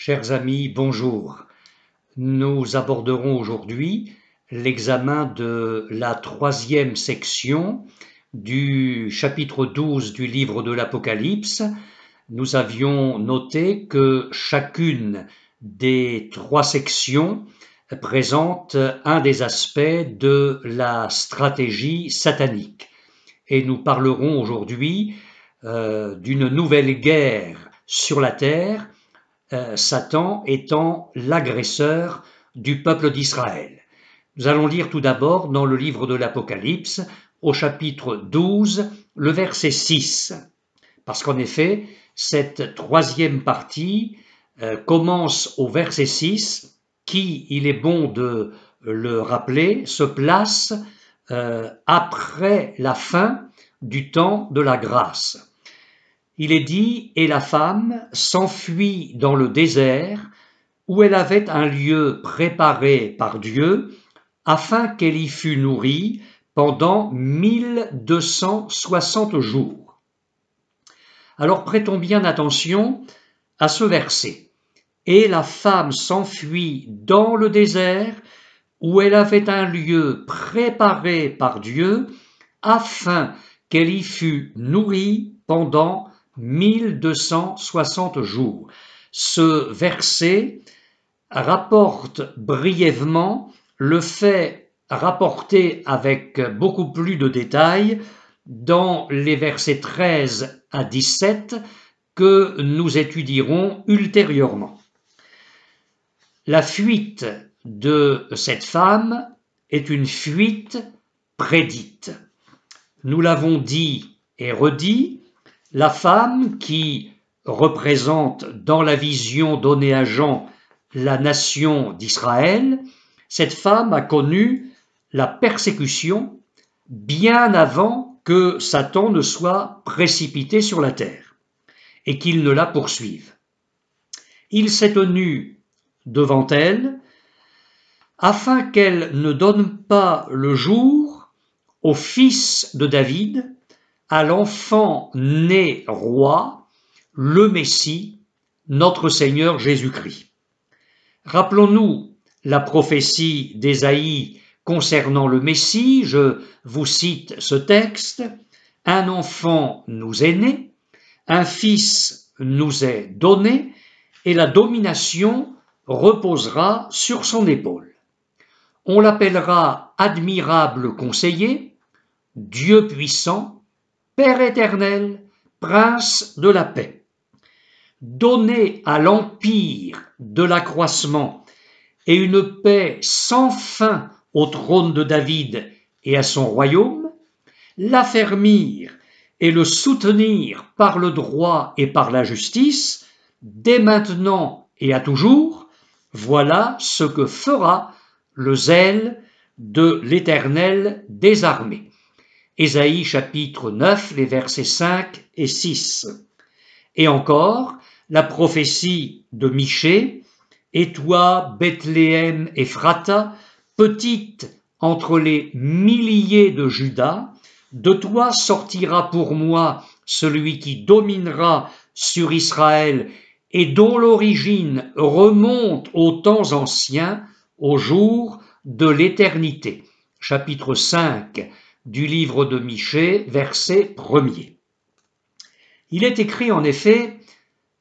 Chers amis, bonjour. Nous aborderons aujourd'hui l'examen de la troisième section du chapitre 12 du livre de l'Apocalypse. Nous avions noté que chacune des trois sections présente un des aspects de la stratégie satanique. Et nous parlerons aujourd'hui d'une nouvelle guerre sur la terre, Satan étant l'agresseur du peuple d'Israël. Nous allons lire tout d'abord dans le livre de l'Apocalypse, au chapitre 12, le verset 6. Parce qu'en effet, cette troisième partie commence au verset 6, qui, il est bon de le rappeler, se place après la fin du temps de la grâce. Il est dit « Et la femme s'enfuit dans le désert, où elle avait un lieu préparé par Dieu, afin qu'elle y fût nourrie pendant 1260 jours. » Alors prêtons bien attention à ce verset. « Et la femme s'enfuit dans le désert, où elle avait un lieu préparé par Dieu, afin qu'elle y fût nourrie pendant 1260 jours. » Ce verset rapporte brièvement le fait rapporté avec beaucoup plus de détails dans les versets 13 à 17 que nous étudierons ultérieurement. La fuite de cette femme est une fuite prédite. Nous l'avons dit et redit, la femme qui représente dans la vision donnée à Jean la nation d'Israël, cette femme a connu la persécution bien avant que Satan ne soit précipité sur la terre et qu'il ne la poursuive. Il s'est tenu devant elle afin qu'elle ne donne pas le jour au fils de David, à l'enfant né roi, le Messie, notre Seigneur Jésus-Christ. Rappelons-nous la prophétie d'Ésaïe concernant le Messie, je vous cite ce texte, « Un enfant nous est né, un fils nous est donné, et la domination reposera sur son épaule. On l'appellera admirable conseiller, Dieu puissant, Père éternel, Prince de la paix. Donner à l'empire de l'accroissement et une paix sans fin au trône de David et à son royaume, l'affermir et le soutenir par le droit et par la justice, dès maintenant et à toujours, voilà ce que fera le zèle de l'Éternel des armées. » Ésaïe chapitre 9, les versets 5 et 6. Et encore, la prophétie de Michée, « Et toi, Bethléem Ephrata, petite entre les milliers de Juda, de toi sortira pour moi celui qui dominera sur Israël et dont l'origine remonte aux temps anciens, au jour de l'éternité. » Chapitre 5 du livre de Michée, verset 1er. Il est écrit en effet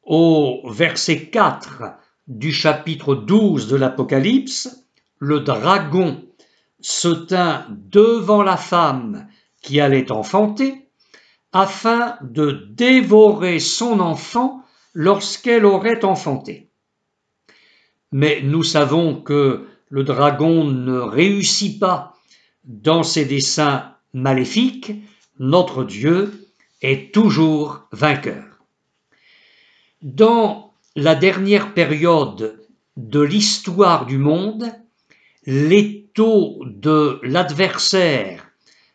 au verset 4 du chapitre 12 de l'Apocalypse, « Le dragon se tint devant la femme qui allait enfanter, afin de dévorer son enfant lorsqu'elle aurait enfanté. » Mais nous savons que le dragon ne réussit pas dans ses desseins maléfiques, notre Dieu est toujours vainqueur. Dans la dernière période de l'histoire du monde, l'étau de l'adversaire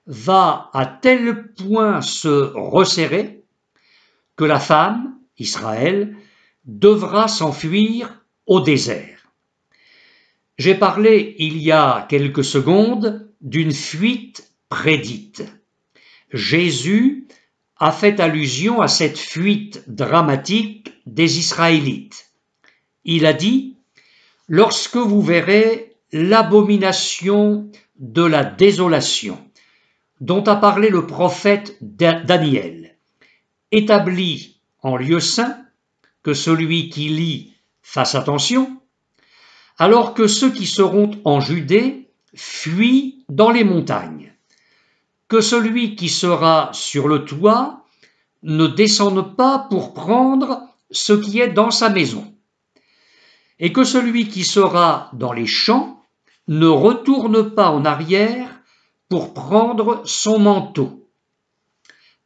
va à tel point se resserrer que la femme, Israël, devra s'enfuir au désert. J'ai parlé il y a quelques secondes d'une fuite prédite. Jésus a fait allusion à cette fuite dramatique des Israélites. Il a dit, « Lorsque vous verrez l'abomination de la désolation, dont a parlé le prophète Daniel, établi en lieu saint, que celui qui lit fasse attention, alors que ceux qui seront en Judée fuient dans les montagnes, que celui qui sera sur le toit ne descende pas pour prendre ce qui est dans sa maison, et que celui qui sera dans les champs ne retourne pas en arrière pour prendre son manteau.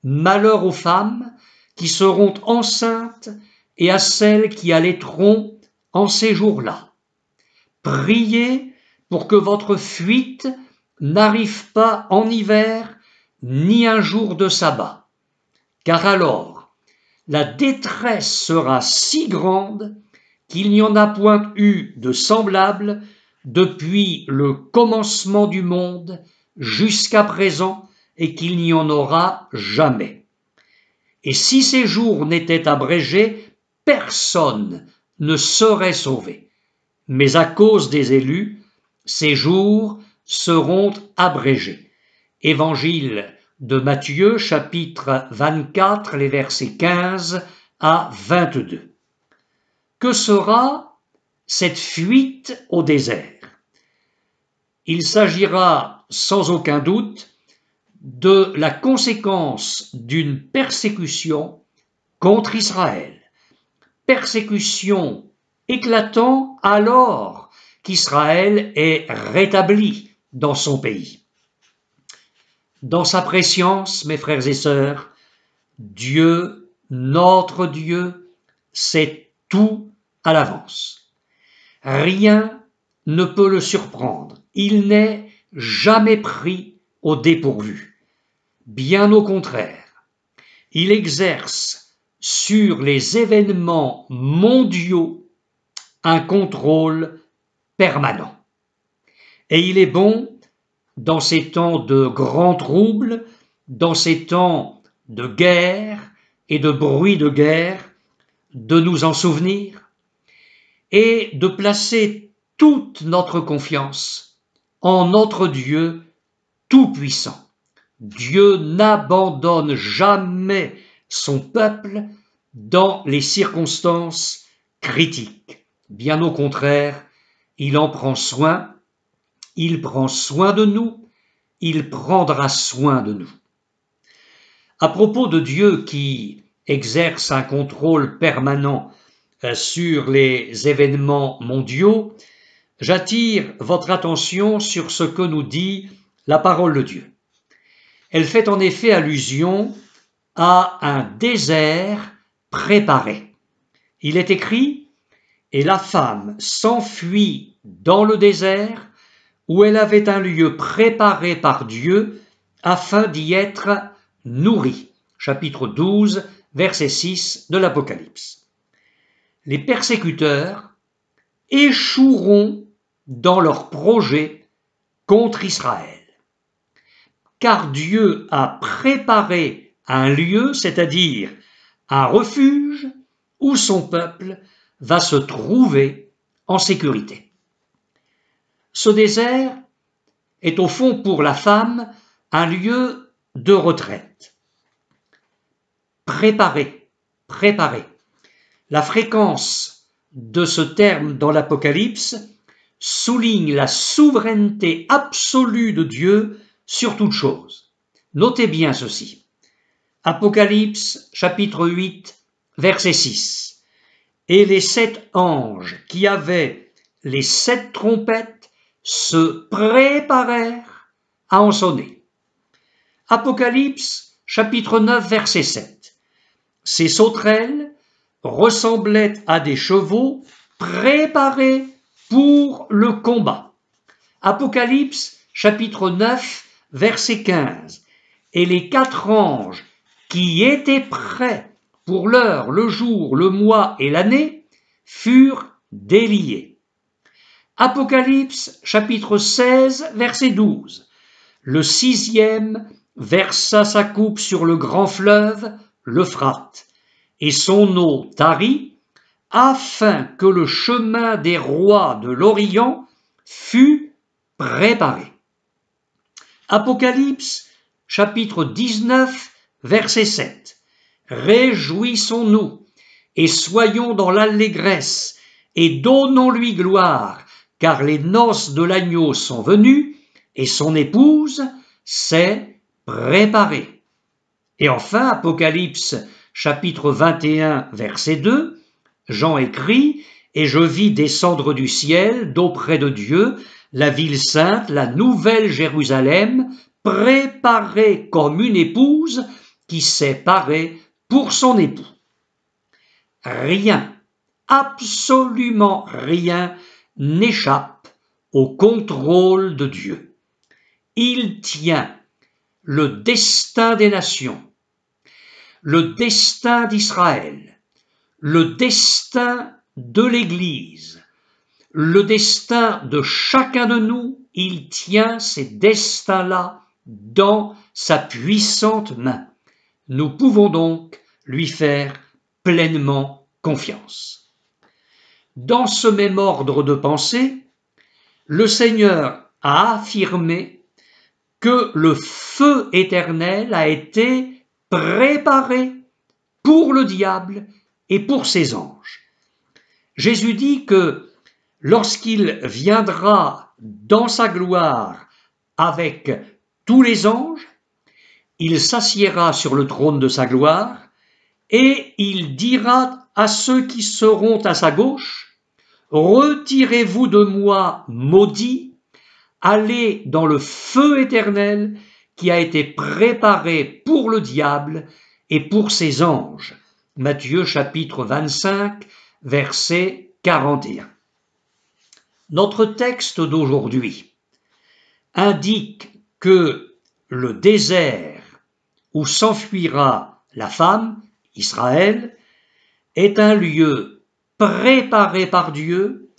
Malheur aux femmes qui seront enceintes et à celles qui allaiteront en ces jours-là. Priez pour que votre fuite n'arrive pas en hiver ni un jour de sabbat, car alors la détresse sera si grande qu'il n'y en a point eu de semblable depuis le commencement du monde jusqu'à présent et qu'il n'y en aura jamais. Et si ces jours n'étaient abrégés, personne ne serait sauvé. Mais à cause des élus, ces jours seront abrégés. Évangile de Matthieu, chapitre 24, les versets 15 à 22. Que sera cette fuite au désert? Il s'agira sans aucun doute de la conséquence d'une persécution contre Israël. Persécution éclatant alors qu'Israël est rétabli dans son pays. Dans sa préscience, mes frères et sœurs, Dieu, notre Dieu, sait tout à l'avance. Rien ne peut le surprendre. Il n'est jamais pris au dépourvu. Bien au contraire, il exerce sur les événements mondiaux un contrôle permanent. Et il est bon, dans ces temps de grands troubles, dans ces temps de guerre et de bruit de guerre, de nous en souvenir et de placer toute notre confiance en notre Dieu tout-puissant. Dieu n'abandonne jamais son peuple dans les circonstances critiques. Bien au contraire, il en prend soin, il prend soin de nous, il prendra soin de nous. À propos de Dieu qui exerce un contrôle permanent sur les événements mondiaux, j'attire votre attention sur ce que nous dit la parole de Dieu. Elle fait en effet allusion à un désert préparé. Il est écrit « Et la femme s'enfuit dans le désert où elle avait un lieu préparé par Dieu afin d'y être nourrie. » Chapitre 12, verset 6 de l'Apocalypse. Les persécuteurs échoueront dans leur projet contre Israël. Car Dieu a préparé un lieu, c'est-à-dire un refuge, où son peuple va se trouver en sécurité. Ce désert est au fond pour la femme un lieu de retraite. Préparé. La fréquence de ce terme dans l'Apocalypse souligne la souveraineté absolue de Dieu sur toute chose. Notez bien ceci. Apocalypse chapitre 8, verset 6. Et les 7 anges qui avaient les 7 trompettes se préparèrent à en sonner. Apocalypse chapitre 9, verset 7. Ces sauterelles ressemblaient à des chevaux préparés pour le combat. Apocalypse chapitre 9, verset 15. Et les 4 anges qui étaient prêts pour l'heure, le jour, le mois et l'année furent déliés. Apocalypse chapitre 16, verset 12. Le 6e versa sa coupe sur le grand fleuve, l'Euphrate, et son eau tarit afin que le chemin des rois de l'Orient fût préparé. Apocalypse, chapitre 19, verset 7. Réjouissons-nous et soyons dans l'allégresse et donnons-lui gloire, car les noces de l'agneau sont venues et son épouse s'est préparée. Et enfin, Apocalypse, chapitre 21, verset 2, Jean écrit « Et je vis descendre du ciel, d'auprès de Dieu, la ville sainte, la nouvelle Jérusalem, préparée comme une épouse qui s'est parée pour son époux. » Rien, absolument rien n'échappe au contrôle de Dieu. Il tient le destin des nations, le destin d'Israël, le destin de l'Église, le destin de chacun de nous. Il tient ces destins-là dans sa puissante main. Nous pouvons donc lui faire pleinement confiance. Dans ce même ordre de pensée, le Seigneur a affirmé que le feu éternel a été préparé pour le diable et pour ses anges. Jésus dit que lorsqu'il viendra dans sa gloire avec tous les anges, il s'assiera sur le trône de sa gloire et il dira à ceux qui seront à sa gauche, « Retirez-vous de moi, maudits, allez dans le feu éternel qui a été préparé pour le diable et pour ses anges. » Matthieu chapitre 25, verset 41. Notre texte d'aujourd'hui indique que le désert où s'enfuira la femme, Israël, est un lieu préparé par Dieu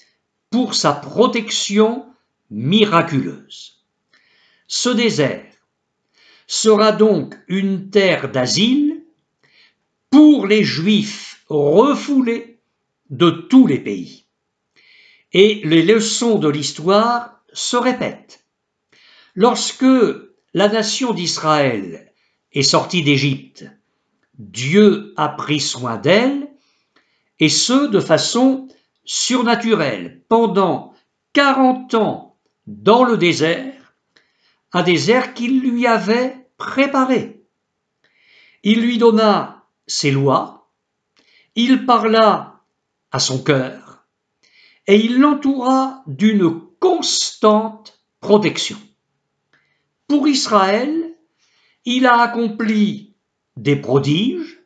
pour sa protection miraculeuse. Ce désert sera donc une terre d'asile pour les Juifs refoulés de tous les pays. Et les leçons de l'histoire se répètent. Lorsque la nation d'Israël est sortie d'Égypte, Dieu a pris soin d'elle, et ce de façon surnaturelle, pendant 40 ans dans le désert, un désert qu'il lui avait préparé. Il lui donna ses lois, il parla à son cœur, et il l'entoura d'une constante protection. Pour Israël, il a accompli des prodiges,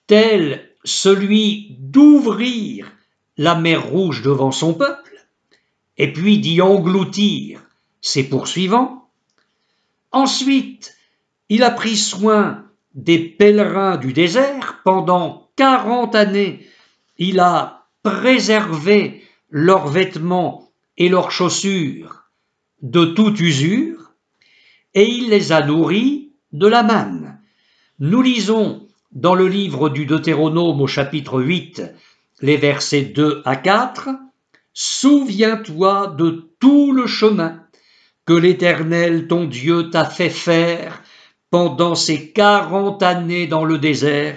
tels celui d'ouvrir la mer Rouge devant son peuple, et puis d'y engloutir ses poursuivants. Ensuite, il a pris soin des pèlerins du désert. Pendant 40 années, il a préservé leurs vêtements et leurs chaussures de toute usure, et il les a nourris de la manne. Nous lisons dans le livre du Deutéronome au chapitre 8, les versets 2 à 4, « Souviens-toi de tout le chemin que l'Éternel ton Dieu t'a fait faire pendant ces 40 années dans le désert,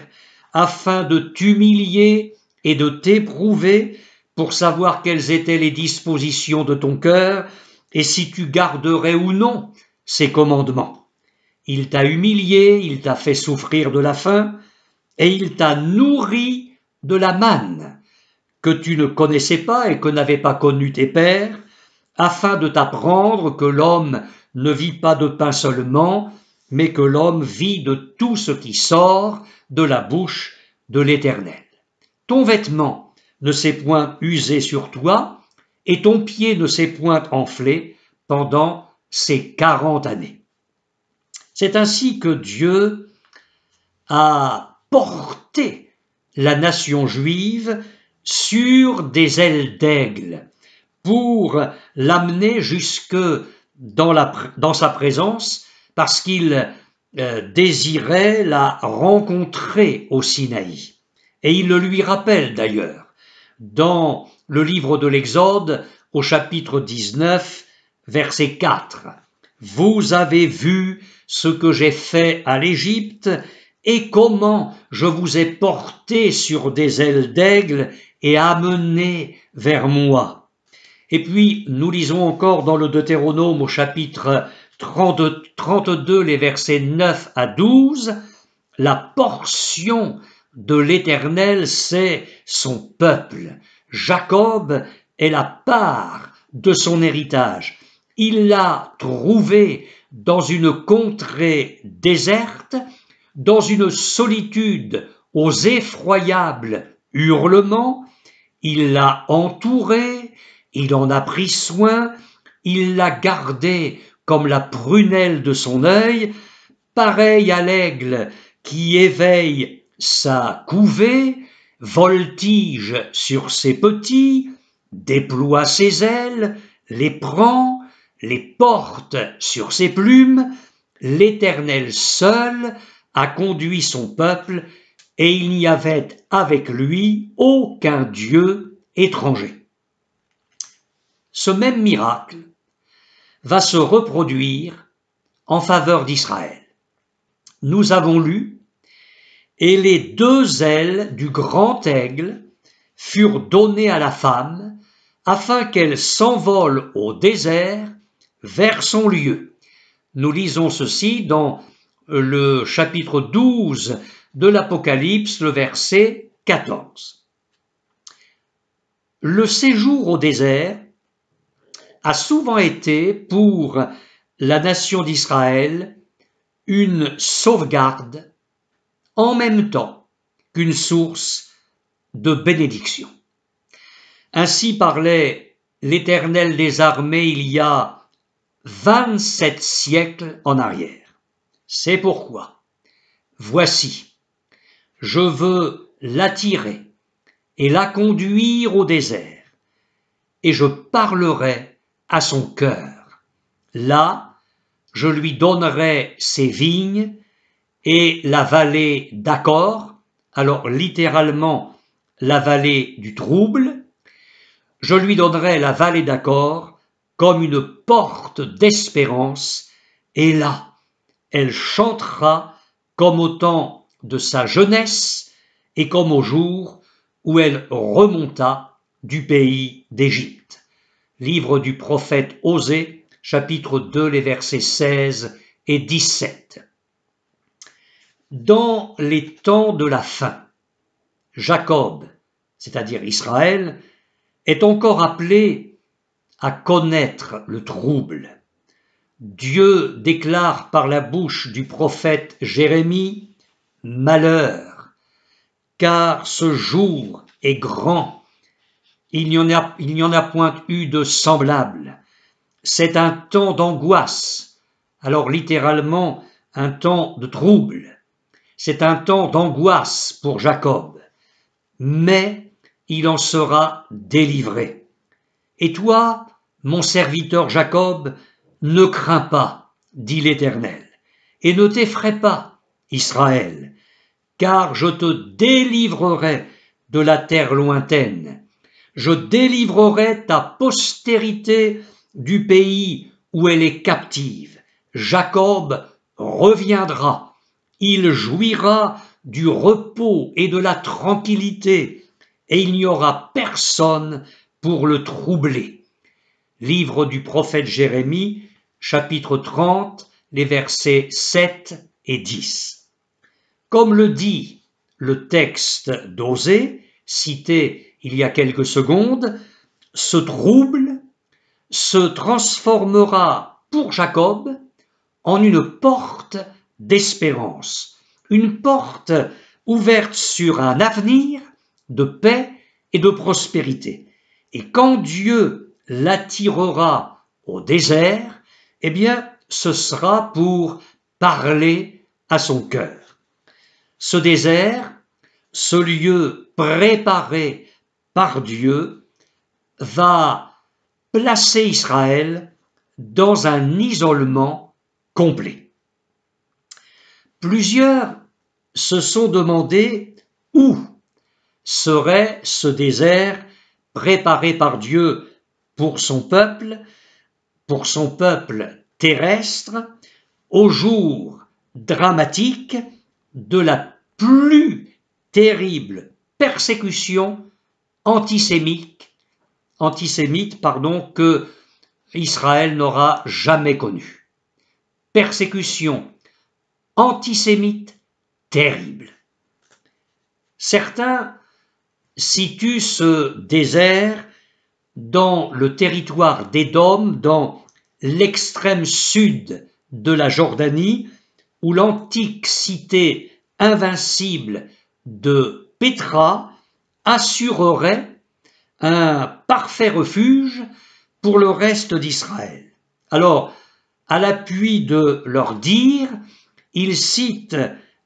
afin de t'humilier et de t'éprouver pour savoir quelles étaient les dispositions de ton cœur et si tu garderais ou non ses commandements. Il t'a humilié, il t'a fait souffrir de la faim, et il t'a nourri de la manne, que tu ne connaissais pas et que n'avaient pas connu tes pères, afin de t'apprendre que l'homme ne vit pas de pain seulement, mais que l'homme vit de tout ce qui sort de la bouche de l'Éternel. Ton vêtement ne s'est point usé sur toi, et ton pied ne s'est point enflé pendant ces 40 années. C'est ainsi que Dieu a porté la nation juive sur des ailes d'aigle pour l'amener jusque dans sa présence, parce qu'il désirait la rencontrer au Sinaï. Et il le lui rappelle d'ailleurs dans le livre de l'Exode au chapitre 19, verset 4. « Vous avez vu ce que j'ai fait à l'Égypte et comment je vous ai porté sur des ailes d'aigle et amené vers moi. » Et puis, nous lisons encore dans le Deutéronome au chapitre 32, les versets 9 à 12, « La portion de l'Éternel, c'est son peuple. Jacob est la part de son héritage. Il l'a trouvé dans une contrée déserte, dans une solitude aux effroyables hurlements. Il l'a entouré, il en a pris soin, il l'a gardé comme la prunelle de son œil, pareil à l'aigle qui éveille sa couvée, voltige sur ses petits, déploie ses ailes, les prend, les porte sur ses plumes. L'Éternel seul a conduit son peuple, et il n'y avait avec lui aucun Dieu étranger. » Ce même miracle va se reproduire en faveur d'Israël. Nous avons lu « Et les 2 ailes du grand aigle furent données à la femme, afin qu'elle s'envole au désert vers son lieu. » Nous lisons ceci dans le chapitre 12 de l'Apocalypse, le verset 14. Le séjour au désert a souvent été pour la nation d'Israël une sauvegarde en même temps qu'une source de bénédiction. Ainsi parlait l'Éternel des armées il y a 27 siècles en arrière. C'est pourquoi, voici, je veux l'attirer et la conduire au désert, et je parlerai à son cœur. Là, je lui donnerai ses vignes et la vallée d'Achor, alors littéralement la vallée du trouble. Je lui donnerai la vallée d'Achor comme une porte d'espérance, et là, elle chantera comme au temps de sa jeunesse et comme au jour où elle remonta du pays d'Égypte. Livre du prophète Osée, chapitre 2, les versets 16 et 17. Dans les temps de la fin, Jacob, c'est-à-dire Israël, est encore appelé à connaître le trouble. Dieu déclare par la bouche du prophète Jérémie « Malheur, car ce jour est grand, il n'y en a point eu de semblable. C'est un temps d'angoisse, alors littéralement un temps de trouble. C'est un temps d'angoisse pour Jacob, mais il en sera délivré. Et toi, mon serviteur Jacob, ne crains pas, dit l'Éternel, et ne t'effraie pas, Israël, car je te délivrerai de la terre lointaine. Je délivrerai ta postérité du pays où elle est captive. Jacob reviendra, il jouira du repos et de la tranquillité, et il n'y aura personne pour le troubler. Livre du prophète Jérémie, chapitre 30, les versets 7 et 10. Comme le dit le texte d'Osée, cité il y a quelques secondes, ce trouble se transformera pour Jacob en une porte d'espérance, une porte ouverte sur un avenir de paix et de prospérité. Et quand Dieu l'attirera au désert, eh bien, ce sera pour parler à son cœur. Ce désert, ce lieu préparé par Dieu, va placer Israël dans un isolement complet. Plusieurs se sont demandé où serait ce désert préparé par Dieu pour son peuple terrestre, au jour dramatique de la plus terrible persécution antisémite que Israël n'aura jamais connue. Persécution antisémite terrible. Certains situent ce désert dans le territoire d'Édom, dans l'extrême sud de la Jordanie, où l'antique cité invincible de Pétra assurerait un parfait refuge pour le reste d'Israël. Alors, à l'appui de leur dire, ils citent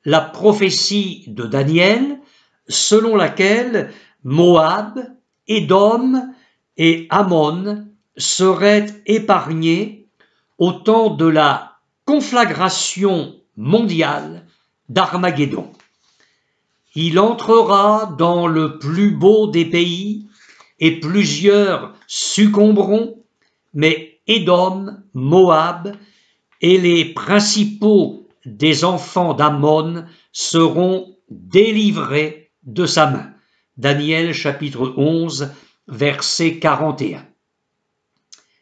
la prophétie de Daniel, selon laquelle Moab, Édom et Ammon seraient épargnés au temps de la conflagration mondiale d'Armageddon. Il entrera dans le plus beau des pays, et plusieurs succomberont, mais Édom, Moab et les principaux des enfants d'Ammon seront délivrés de sa main. Daniel chapitre 11, verset 41.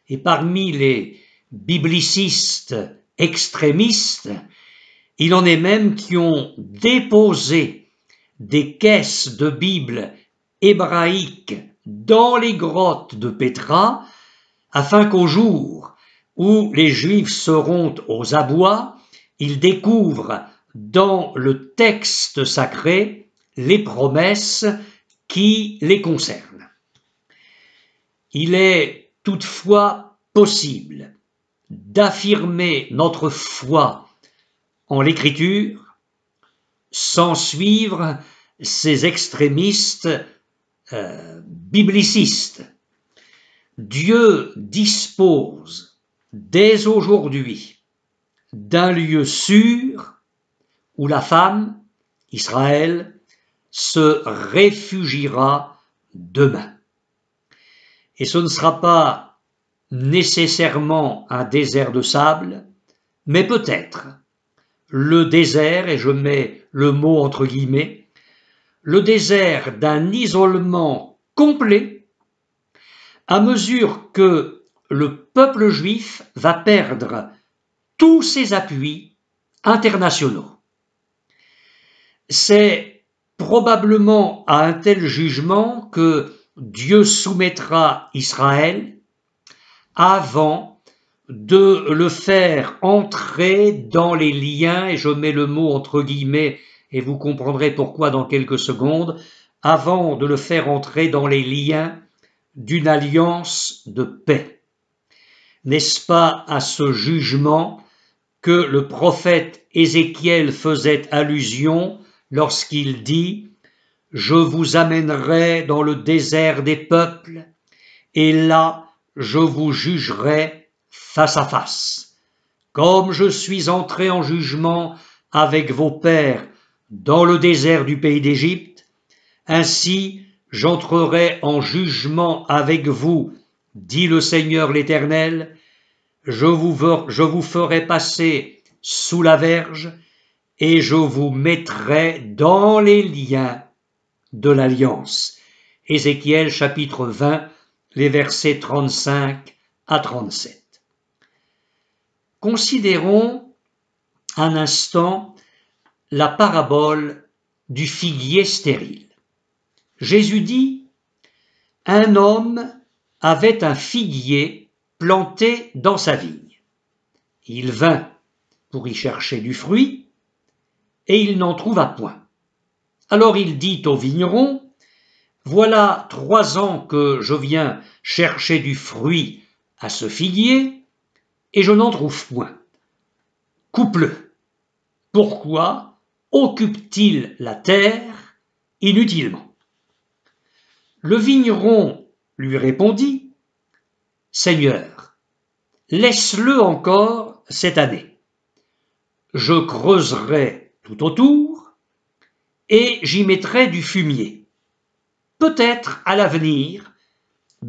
Et parmi les biblicistes extrémistes, il en est même qui ont déposé des caisses de Bibles hébraïques dans les grottes de Pétra, afin qu'au jour où les Juifs seront aux abois, ils découvrent dans le texte sacré les promesses qui les concernent. Il est toutefois possible d'affirmer notre foi en l'Écriture sans suivre ces extrémistes biblicistes. Dieu dispose dès aujourd'hui d'un lieu sûr où la femme, Israël, se réfugiera demain. Et ce ne sera pas nécessairement un désert de sable, mais peut-être le désert, et je mets le mot entre guillemets, le désert d'un isolement complet à mesure que le peuple juif va perdre tous ses appuis internationaux. C'est probablement à un tel jugement que Dieu soumettra Israël avant de le faire entrer dans les liens, et je mets le mot entre guillemets, et vous comprendrez pourquoi dans quelques secondes, avant de le faire entrer dans les liens d'une alliance de paix. N'est-ce pas à ce jugement que le prophète Ézéchiel faisait allusion lorsqu'il dit « Je vous amènerai dans le désert des peuples, et là je vous jugerai face à face. Comme je suis entré en jugement avec vos pères dans le désert du pays d'Égypte, ainsi j'entrerai en jugement avec vous, dit le Seigneur l'Éternel. Je vous ferai passer sous la verge, et je vous mettrai dans les liens de l'alliance. » Ézéchiel chapitre 20, les versets 35 à 37. Considérons un instant la parabole du figuier stérile. Jésus dit « Un homme avait un figuier planté dans sa vigne. Il vint pour y chercher du fruit, et il n'en trouva point. Alors il dit au vigneron, « Voilà 3 ans que je viens chercher du fruit à ce figuier, et je n'en trouve point. Coupe-le. Pourquoi occupe-t-il la terre inutilement ?» Le vigneron lui répondit, « Seigneur, laisse-le encore cette année. Je creuserai tout autour et j'y mettrai du fumier. Peut-être à l'avenir,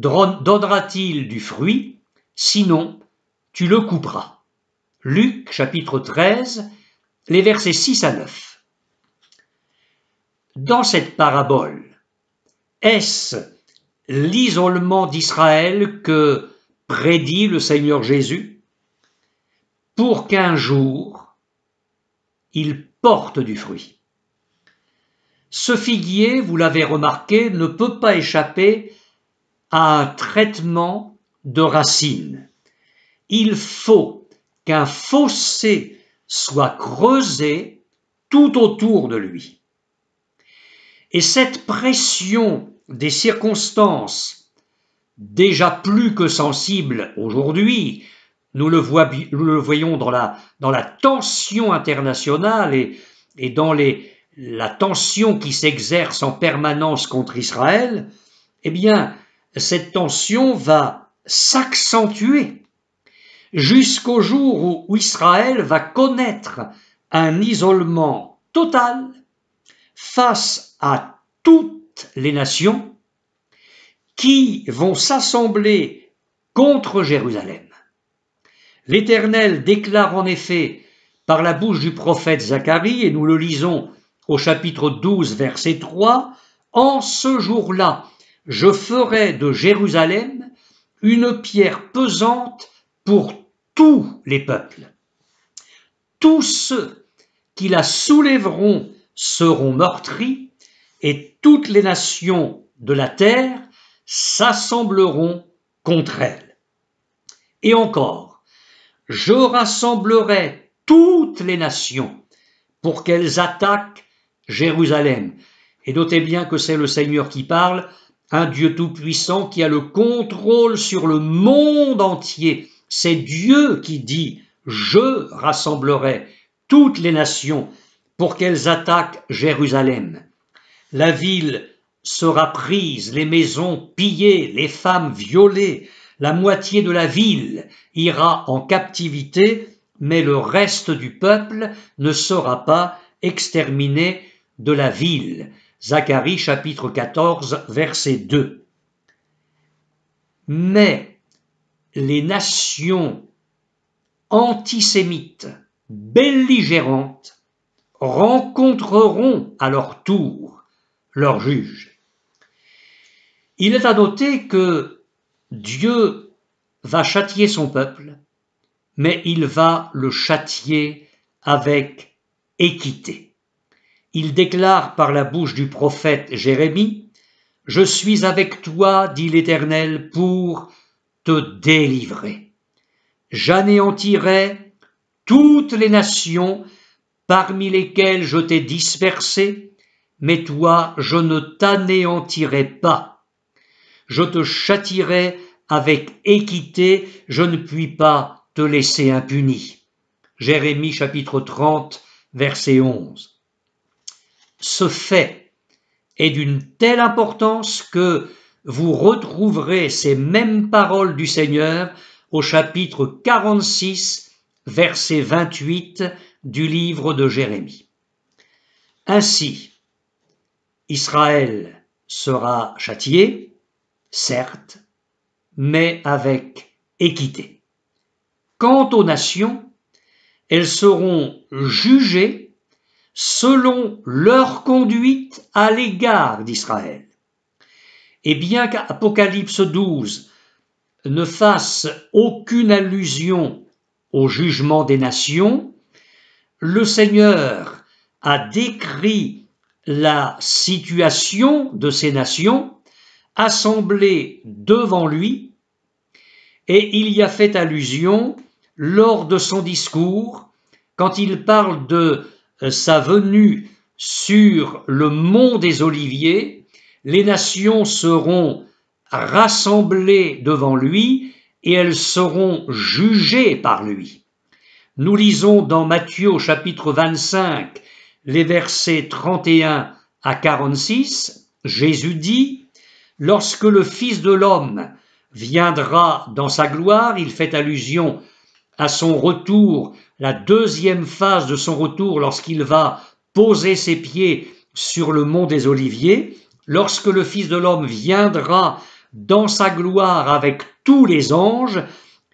donnera-t-il du fruit, sinon tu le couperas. Luc chapitre 13, les versets 6 à 9. Dans cette parabole, est-ce l'isolement d'Israël que prédit le Seigneur Jésus pour qu'un jour il porte du fruit? Ce figuier, vous l'avez remarqué, ne peut pas échapper à un traitement de racines. Il faut qu'un fossé soit creusé tout autour de lui. Et cette pression des circonstances, déjà plus que sensibles aujourd'hui, nous le voyons dans la tension internationale et dans la tension qui s'exerce en permanence contre Israël, eh bien, cette tension va s'accentuer jusqu'au jour où Israël va connaître un isolement total face à toutes les nations qui vont s'assembler contre Jérusalem. L'Éternel déclare en effet par la bouche du prophète Zacharie, et nous le lisons au chapitre 12, verset 3, « En ce jour-là, je ferai de Jérusalem une pierre pesante pour tous les peuples. Tous ceux qui la soulèveront seront meurtris, et toutes les nations de la terre s'assembleront contre elle. Et encore, je rassemblerai toutes les nations pour qu'elles attaquent Jérusalem. » Et notez bien que c'est le Seigneur qui parle, un Dieu tout-puissant qui a le contrôle sur le monde entier. C'est Dieu qui dit « Je rassemblerai toutes les nations pour qu'elles attaquent Jérusalem. » La ville sera prise, les maisons pillées, les femmes violées, la moitié de la ville ira en captivité, mais le reste du peuple ne sera pas exterminé de la ville. Zacharie chapitre 14, verset 2. Mais les nations antisémites, belligérantes, rencontreront à leur tour leur juge. Il est à noter que Dieu va châtier son peuple, mais il va le châtier avec équité. Il déclare par la bouche du prophète Jérémie, « Je suis avec toi, dit l'Éternel, pour te délivrer. J'anéantirai toutes les nations parmi lesquelles je t'ai dispersé, mais toi, je ne t'anéantirai pas. Je te châtierai avec équité, je ne puis pas te laisser impuni. » Jérémie chapitre 30, verset 11. Ce fait est d'une telle importance que vous retrouverez ces mêmes paroles du Seigneur au chapitre 46, verset 28 du livre de Jérémie. Ainsi, Israël sera châtié, certes, mais avec équité. Quant aux nations, elles seront jugées selon leur conduite à l'égard d'Israël. Et bien qu'Apocalypse 12 ne fasse aucune allusion au jugement des nations, le Seigneur a décrit la situation de ces nations assemblées devant lui, et il y a fait allusion lors de son discours, quand il parle de sa venue sur le mont des Oliviers, les nations seront rassemblées devant lui et elles seront jugées par lui. Nous lisons dans Matthieu au chapitre 25, les versets 31 à 46, Jésus dit, « Lorsque le Fils de l'homme viendra dans sa gloire », il fait allusion à son retour, la deuxième phase de son retour lorsqu'il va poser ses pieds sur le mont des Oliviers, lorsque le Fils de l'homme viendra dans sa gloire avec tous les anges,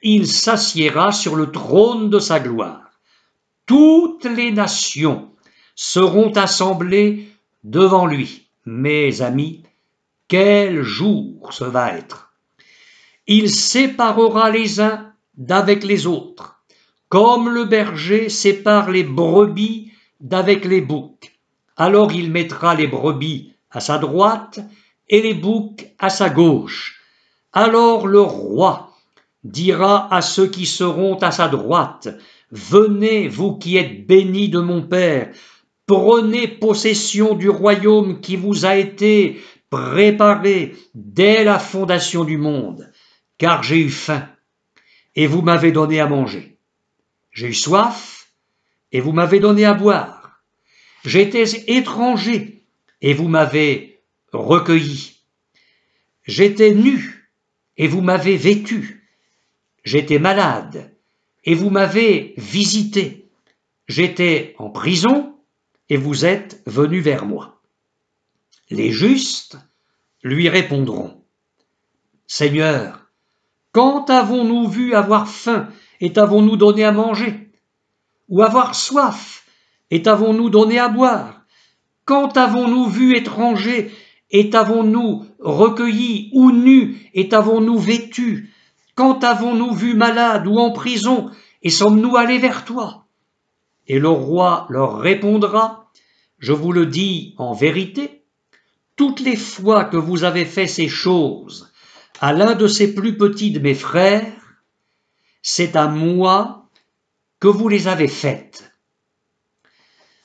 il s'assiera sur le trône de sa gloire. Toutes les nations seront assemblées devant lui. Mes amis, quel jour ce va être! Il séparera les uns d'avec les autres, comme le berger sépare les brebis d'avec les boucs. Alors il mettra les brebis à sa droite et les boucs à sa gauche. Alors le roi dira à ceux qui seront à sa droite, « Venez, vous qui êtes bénis de mon Père, prenez possession du royaume qui vous a été préparé dès la fondation du monde, car j'ai eu faim, et vous m'avez donné à manger. J'ai eu soif, et vous m'avez donné à boire. J'étais étranger, et vous m'avez recueilli. J'étais nu, et vous m'avez vêtu. J'étais malade, et vous m'avez visité. J'étais en prison, et vous êtes venus vers moi. » Les justes lui répondront, « Seigneur, quand avons-nous vu avoir faim, et t'avons-nous donné à manger? Ou avoir soif, et t'avons-nous donné à boire? Quand avons-nous vu étranger, et t'avons-nous recueilli, ou nu, et t'avons-nous vêtu? Quand avons-nous vu malade ou en prison, et sommes-nous allés vers toi? » Et le roi leur répondra, « Je vous le dis en vérité, toutes les fois que vous avez fait ces choses à l'un de ces plus petits de mes frères, c'est à moi que vous les avez faites. »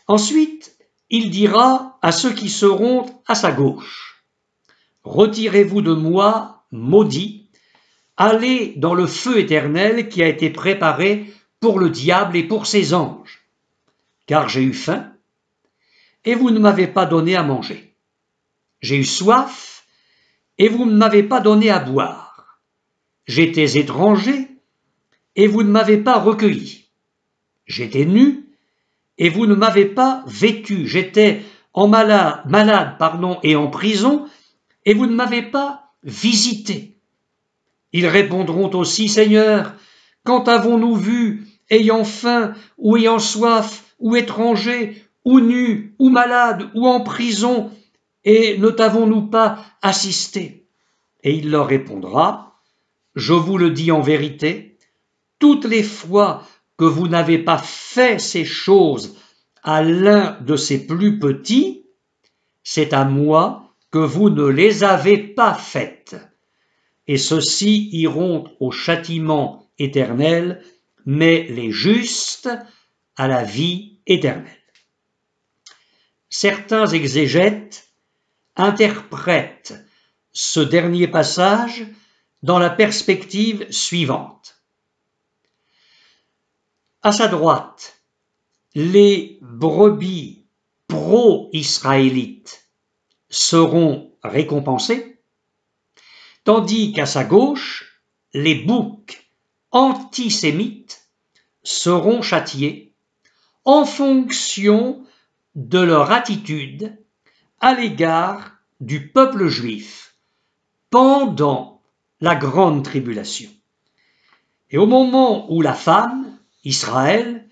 Ensuite, il dira à ceux qui seront à sa gauche, « Retirez-vous de moi, maudits, allez dans le feu éternel qui a été préparé pour le diable et pour ses anges, car j'ai eu faim, et vous ne m'avez pas donné à manger. J'ai eu soif, et vous ne m'avez pas donné à boire. J'étais étranger, et vous ne m'avez pas recueilli. J'étais nu, et vous ne m'avez pas vêtu. J'étais malade, et en prison, et vous ne m'avez pas visité. » Ils répondront aussi, « Seigneur, quand avons-nous vu, ayant faim, ou ayant soif, ou étranger, ou nu, ou malade, ou en prison, et ne t'avons-nous pas assisté? » Et il leur répondra, « Je vous le dis en vérité, toutes les fois que vous n'avez pas fait ces choses à l'un de ces plus petits, c'est à moi que vous ne les avez pas faites. Et ceux-ci iront au châtiment éternel, mais les justes à la vie éternelle. » Certains exégètes interprètent ce dernier passage dans la perspective suivante. À sa droite, les brebis pro-israélites seront récompensés, tandis qu'à sa gauche, les boucs antisémites seront châtiés en fonction de leur attitude à l'égard du peuple juif pendant la grande tribulation. Et au moment où la femme, Israël,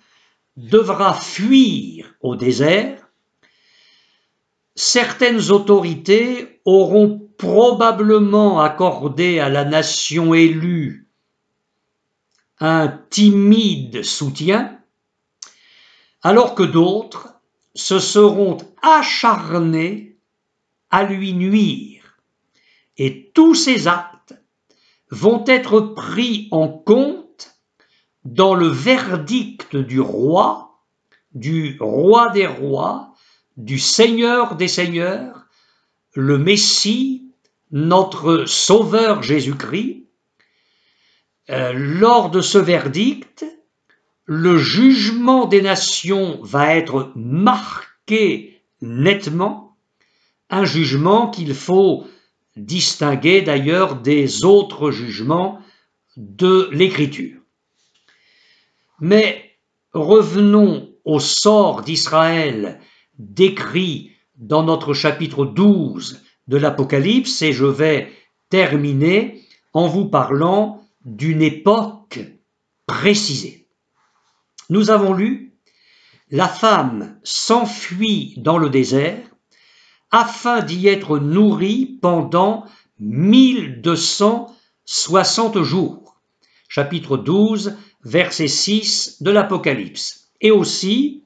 devra fuir au désert, certaines autorités auront probablement accordé à la nation élue un timide soutien, alors que d'autres se seront acharnés à lui nuire. Et tous ces actes vont être pris en compte dans le verdict du roi des rois, du Seigneur des seigneurs, le Messie, notre Sauveur Jésus-Christ. Lors de ce verdict, le jugement des nations va être marqué nettement, un jugement qu'il faut distinguer d'ailleurs des autres jugements de l'Écriture. Mais revenons au sort d'Israël décrit dans notre chapitre 12 de l'Apocalypse, et je vais terminer en vous parlant d'une époque précisée. Nous avons lu « La femme s'enfuit dans le désert afin d'y être nourrie pendant 1260 jours. » Chapitre 12, verset 6 de l'Apocalypse. Et aussi,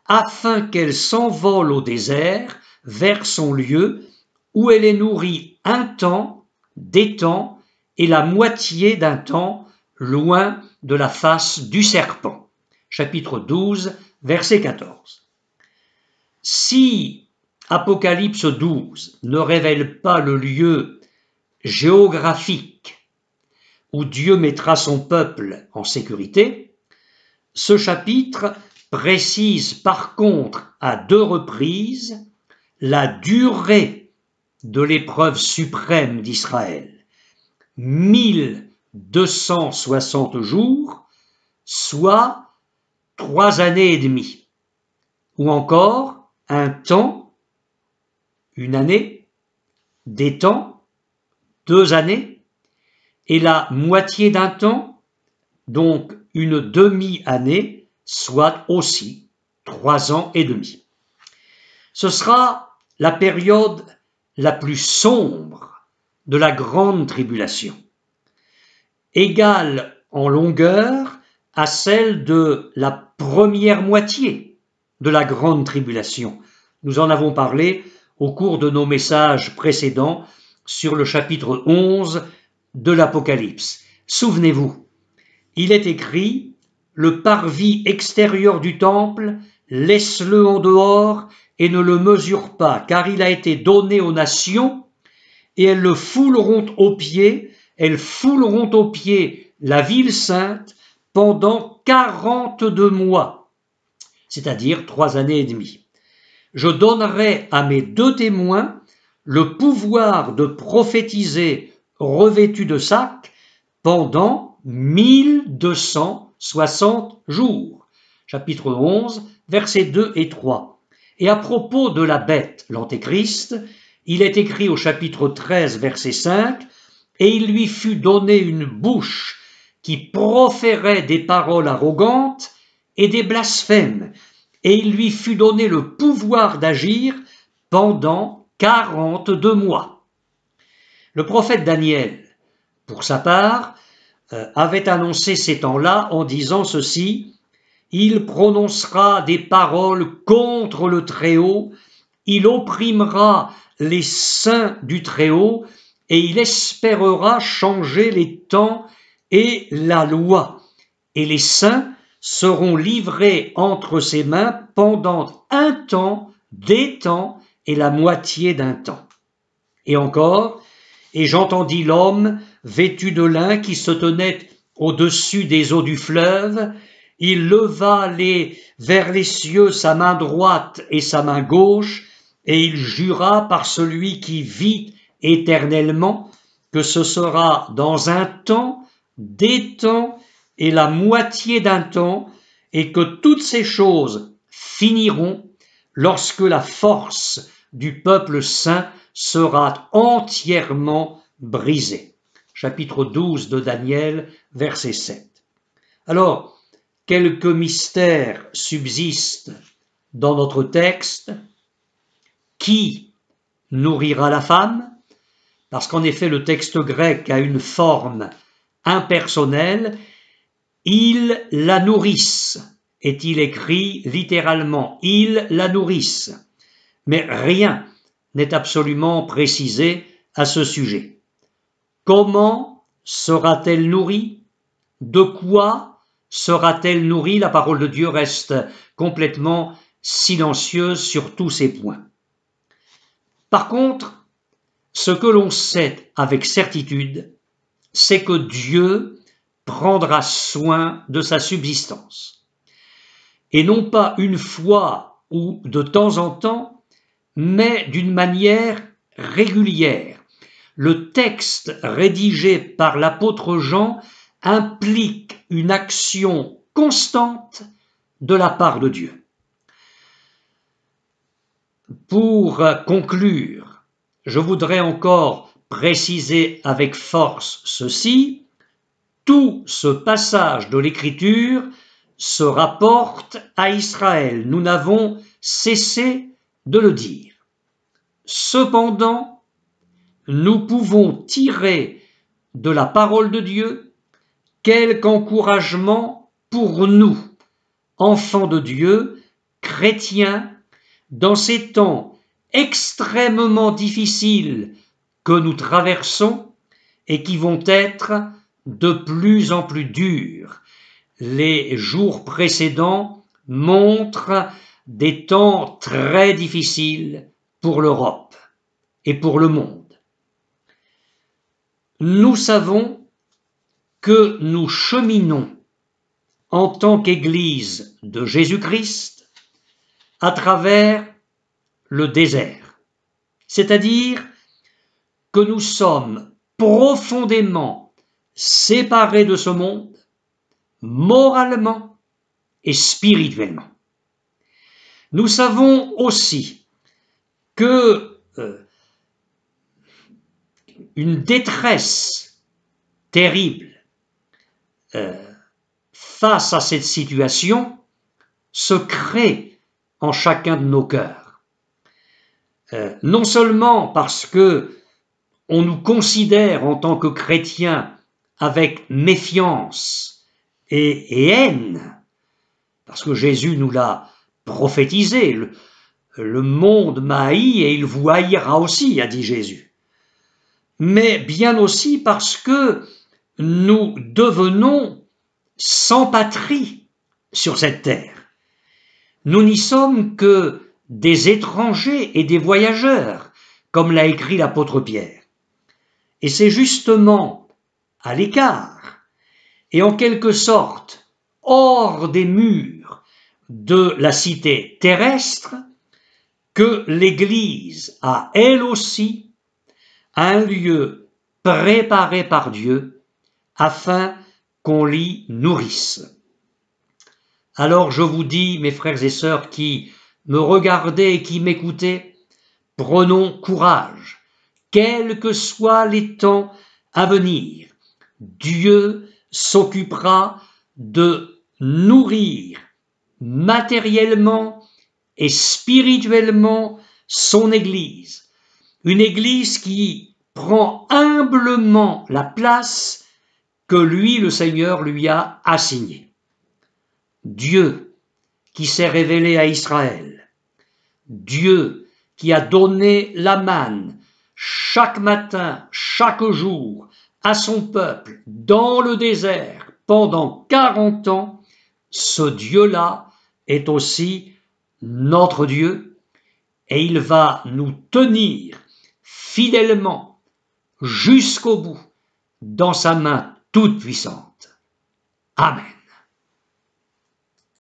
afin qu'elle s'envole au désert vers son lieu où elle est nourrie un temps, des temps et la moitié d'un temps loin de la face du serpent. Chapitre 12, verset 14. Si Apocalypse 12 ne révèle pas le lieu géographique où Dieu mettra son peuple en sécurité, ce chapitre précise par contre à 2 reprises la durée de l'épreuve suprême d'Israël. 1260 jours, soit 3 années et demie, ou encore un temps, une année, des temps, 2 années, et la moitié d'un temps, donc une demi-année, soit aussi 3 ans et demi. Ce sera la période la plus sombre de la grande tribulation, égale en longueur à celle de la première moitié de la grande tribulation. Nous en avons parlé au cours de nos messages précédents sur le chapitre 11 de l'Apocalypse. Souvenez-vous, il est écrit « Le parvis extérieur du temple, laisse-le en dehors et ne le mesure pas, car il a été donné aux nations et elles le fouleront aux pieds, la ville sainte pendant 42 mois, c'est-à-dire 3 années et demie. Je donnerai à mes 2 témoins le pouvoir de prophétiser revêtus de sac pendant 1260 jours. Chapitre 11, versets 2 et 3. Et à propos de la bête, l'Antéchrist, il est écrit au chapitre 13, verset 5, « Et il lui fut donné une bouche qui proférait des paroles arrogantes et des blasphèmes, et il lui fut donné le pouvoir d'agir pendant 42 mois. » Le prophète Daniel, pour sa part, avait annoncé ces temps-là en disant ceci, « Il prononcera des paroles contre le Très-Haut, il opprimera les saints du Très-Haut et il espérera changer les temps et la loi. Et les saints seront livrés entre ses mains pendant un temps, des temps et la moitié d'un temps. » Et encore, « Et j'entendis l'homme vêtu de lin qui se tenait au-dessus des eaux du fleuve. Il leva vers les cieux sa main droite et sa main gauche, et il jura par celui qui vit éternellement que ce sera dans un temps, des temps et la moitié d'un temps, et que toutes ces choses finiront lorsque la force du peuple saint sera entièrement brisée. » Chapitre 12 de Daniel, verset 7. Alors, quelques mystères subsistent dans notre texte. Qui nourrira la femme? Parce qu'en effet, le texte grec a une forme impersonnelle. Ils la nourrissent, est-il écrit littéralement. Ils la nourrissent. Mais rien n'est absolument précisé à ce sujet. Comment sera-t-elle nourrie? De quoi sera-t-elle nourrie? La parole de Dieu reste complètement silencieuse sur tous ces points. Par contre, ce que l'on sait avec certitude, c'est que Dieu prendra soin de sa subsistance. Et non pas une fois ou de temps en temps, mais d'une manière régulière. Le texte rédigé par l'apôtre Jean implique une action constante de la part de Dieu. Pour conclure, je voudrais encore préciser avec force ceci: tout ce passage de l'Écriture se rapporte à Israël. Nous n'avons cessé de le dire. Cependant, nous pouvons tirer de la parole de Dieu quelque encouragement pour nous, enfants de Dieu, chrétiens, dans ces temps extrêmement difficiles que nous traversons et qui vont être de plus en plus durs. Les jours précédents montrent des temps très difficiles pour l'Europe et pour le monde. Nous savons que nous cheminons en tant qu'Église de Jésus-Christ à travers le désert, c'est-à-dire que nous sommes profondément séparés de ce monde, moralement et spirituellement. Nous savons aussi que une détresse terrible face à cette situation se crée en chacun de nos cœurs. Non seulement parce que on nous considère en tant que chrétiens avec méfiance et haine, parce que Jésus nous l'a prophétisé, le monde m'a haï et il vous haïra aussi, a dit Jésus. Mais bien aussi parce que nous devenons sans patrie sur cette terre. Nous n'y sommes que des étrangers et des voyageurs, comme l'a écrit l'apôtre Pierre. Et c'est justement à l'écart, et en quelque sorte hors des murs de la cité terrestre, que l'Église a elle aussi un lieu préparé par Dieu afin qu'on l'y nourrisse. Alors je vous dis, mes frères et sœurs qui me regardez et qui m'écoutez, prenons courage, quels que soient les temps à venir. Dieu s'occupera de nourrir matériellement et spirituellement son Église. Une Église qui prend humblement la place que lui, le Seigneur, lui a assignée. Dieu qui s'est révélé à Israël, Dieu qui a donné la manne chaque matin, chaque jour, à son peuple dans le désert pendant 40 ans, ce Dieu-là est aussi notre Dieu et il va nous tenir fidèlement jusqu'au bout dans sa main toute puissante. Amen.